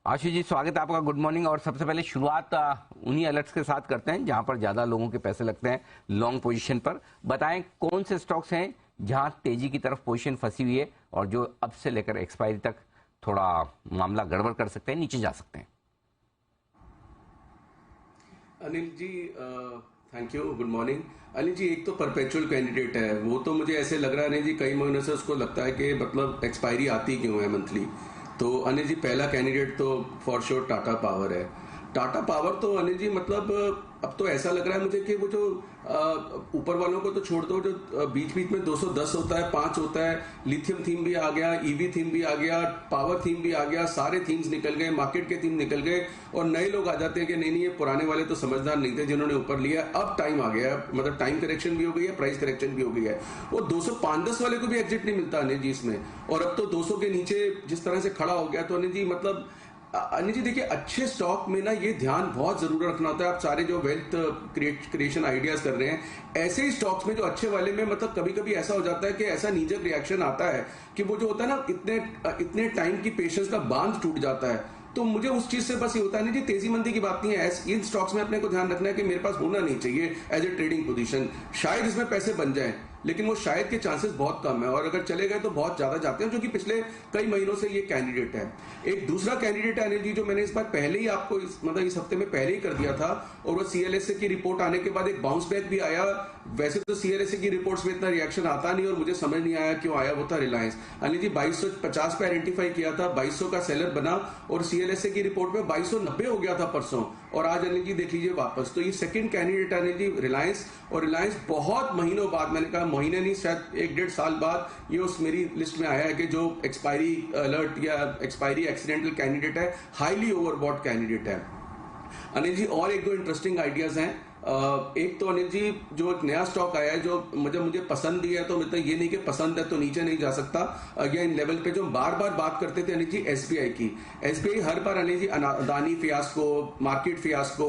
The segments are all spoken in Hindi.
आशीष जी, स्वागत है आपका। Good morning. और सबसे पहले शुरुआत उन्हीं अलर्ट्स के साथ करते हैं जहां पर ज्यादा लोगों के पैसे लगते हैं लॉन्ग पोजीशन पर। बताएं कौन से स्टॉक्स हैं जहां तेजी की तरफ पोजीशन फंसी हुई है और जो अब से लेकर एक्सपायरी तक थोड़ा मामला गड़बड़ कर सकते हैं, नीचे जा सकते हैं। Anil ji, thank you, good morning. Anil ji, एक तो परपेचुअल कैंडिडेट है, वो तो मुझे ऐसे लग रहा है अनिल जी कई महीनों से उसको लगता है कि मतलब एक्सपायरी आती क्यों है मंथली। तो अनिल जी पहला कैंडिडेट तो फॉर श्योर टाटा पावर है। टाटा पावर तो अनिल जी मतलब अब तो ऐसा लग रहा है मुझे कि वो जो ऊपर वालों को तो छोड़ दो, जो बीच बीच में 210 होता है, 5 होता है, लिथियम थीम भी आ गया, ईवी थीम भी आ गया, पावर थीम भी आ गया, सारे थीम्स निकल गए, मार्केट के थीम निकल गए और नए लोग आ जाते हैं कि नहीं नहीं ये पुराने वाले तो समझदार नहीं थे जिन्होंने ऊपर लिया। अब टाइम आ गया, मतलब टाइम करेक्शन भी हो गई है, प्राइस करेक्शन भी हो गई है। वो 205-10 वाले को भी एग्जिट नहीं मिलता अनिल जी इसमें, और अब तो 200 के नीचे जिस तरह से खड़ा हो गया तो अनिल जी मतलब अनिल जी देखिए, अच्छे स्टॉक में ना ये ध्यान बहुत जरूर रखना होता है। आप सारे जो वेल्थ क्रिएशन आइडियाज कर रहे हैं, ऐसे ही स्टॉक्स में जो अच्छे वाले में मतलब कभी कभी ऐसा हो जाता है कि ऐसा नीजक रिएक्शन आता है कि वो जो होता है ना, इतने टाइम की पेशेंस का बांध टूट जाता है। तो मुझे उस चीज से बस ये होता है नहीं जी, तेजी मंदी की बात नहीं है। इन स्टॉक्स में अपने को ध्यान रखना है कि मेरे पास होना नहीं चाहिए एज ए ट्रेडिंग पोजीशन। शायद इसमें पैसे बन जाएं, लेकिन वो शायद के चांसेस बहुत कम है, और अगर चले गए तो बहुत ज्यादा जाते हैं, जो कि पिछले कई महीनों से ये कैंडिडेट है। एक दूसरा कैंडिडेट है अनिल जी, जो मैंने इस बार पहले ही आपको मतलब इस हफ्ते में पहले ही कर दिया था, और वो सीएलएसए की रिपोर्ट आने के बाद एक बाउंस बैक भी आया। वैसे तो सीएलएसए की रिपोर्ट्स में इतना रिएक्शन आता नहीं, और मुझे समझ नहीं आया क्यों आया, वो था रिलायंस। अनिल जी 2250 पे आइडेंटिफाई किया था, 2200 का सेलर बना, और सीएलएसए की रिपोर्ट में 2290 हो गया था परसों, और आज अनिल जी देख लीजिए वापस। तो ये सेकंड कैंडिडेट अनिल जी रिलायंस, और रिलायंस बहुत महीनों बाद, मैंने कहा महीने नहीं शायद 1-1.5 साल बाद ये उस मेरी लिस्ट में आया है कि जो एक्सपायरी अलर्ट या एक्सपायरी एक्सीडेंटल कैंडिडेट है, हाईली ओवरबॉट कैंडिडेट है अनिल जी। और एक दो इंटरेस्टिंग आइडियाज हैं। एक तो अनिल जी जो एक नया स्टॉक आया है, जो मुझे पसंद भी है, तो मतलब ये नहीं कि पसंद है तो नीचे नहीं जा सकता, या इन लेवल पे जो बार बार बात करते थे अनिल जी, एसबीआई की। एसबीआई हर बार Anil ji Adani fiasco, market fiasco,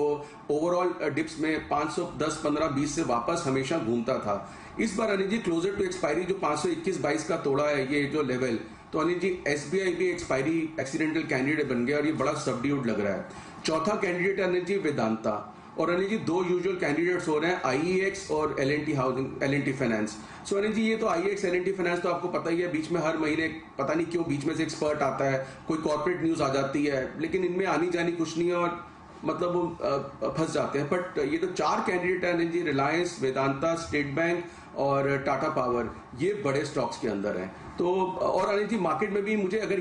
overall dips में 510, 15, 20 से वापस हमेशा घूमता था। इस बार अनिल जी क्लोजर टू एक्सपायरी जो 521-22 का तोड़ा है ये जो लेवल, तो अनिल जी एसबीआई भी एक्सपायरी एक्सीडेंटल कैंडिडेट बन गया, और ये बड़ा सबड्यूड लग रहा है। चौथा कैंडिडेट अनिल जी वेदांता, और अनिल जी दो यूजुअल कैंडिडेट्स हो रहे हैं, आईईएक्स और एलएनटी हाउसिंग, एलएनटी फाइनेंस। सो अनिल जी ये तो आईईएक्स एलएनटी फाइनेंस तो आपको पता ही है, बीच में हर महीने पता नहीं क्यों बीच में से एक्सपर्ट आता है, कोई कॉर्पोरेट न्यूज आ जाती है, लेकिन इनमें आनी जानी कुछ नहीं है, और मतलब वो फंस जाते हैं। बट ये तो 4 कैंडिडेट है अनिल जी, रिलायंस, वेदांता, स्टेट बैंक और टाटा पावर, ये बड़े स्टॉक्स के अंदर हैं। तो और अनिल जी मार्केट में भी मुझे अगर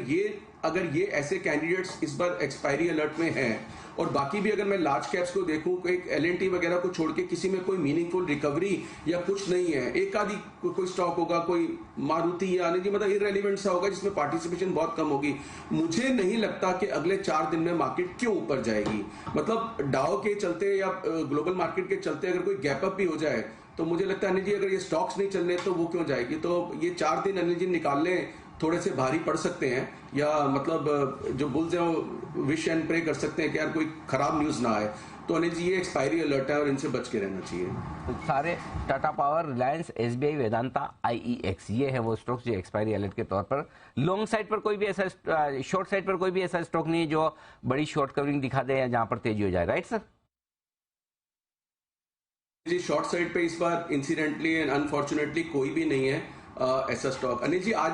ये ऐसे कैंडिडेट्स इस बार एक्सपायरी अलर्ट में हैं, और बाकी भी अगर मैं लार्ज कैप्स को देखूं, एक एलएनटी वगैरह को छोड़ के किसी में कोई मीनिंगफुल रिकवरी या कुछ नहीं है। एक आधी कोई स्टॉक होगा, कोई मारुति या नहीं मतलब इररेलेवेंट सा होगा जिसमें पार्टिसिपेशन बहुत कम होगी। मुझे नहीं लगता कि अगले 4 दिन में मार्केट क्यों ऊपर जाएगी। मतलब डाउ के चलते या ग्लोबल मार्केट के चलते अगर कोई गैप अप भी हो जाए, तो मुझे लगता है अनिल जी अगर ये स्टॉक्स नहीं चलने तो वो क्यों जाएगी। तो ये 4 दिन अनिल जी निकालने थोड़े से भारी पड़ सकते हैं, या मतलब जो बुल्स हैं वो विश एंड प्रे कर सकते हैं कि यार कोई खराब न्यूज ना आए। तो अनिल जी ये एक्सपायरी अलर्ट है और इनसे बच के रहना चाहिए। तो सारे Tata power, Reliance, SBI, Vedanta, IEX, ये है वो स्टॉक्स जो एक्सपायरी अलर्ट के तौर पर। लॉन्ग साइड पर कोई भी ऐसा, शॉर्ट साइड पर कोई भी ऐसा स्टॉक नहीं है जो बड़ी शॉर्ट कवरिंग दिखा दे या जहां पर तेजी हो जाए, राइट सर? जी शॉर्ट साइड पे इस बार इंसिडेंटली एंड अनफॉर्चुनेटली कोई भी नहीं है ऐसा स्टॉक अनिल जी। आज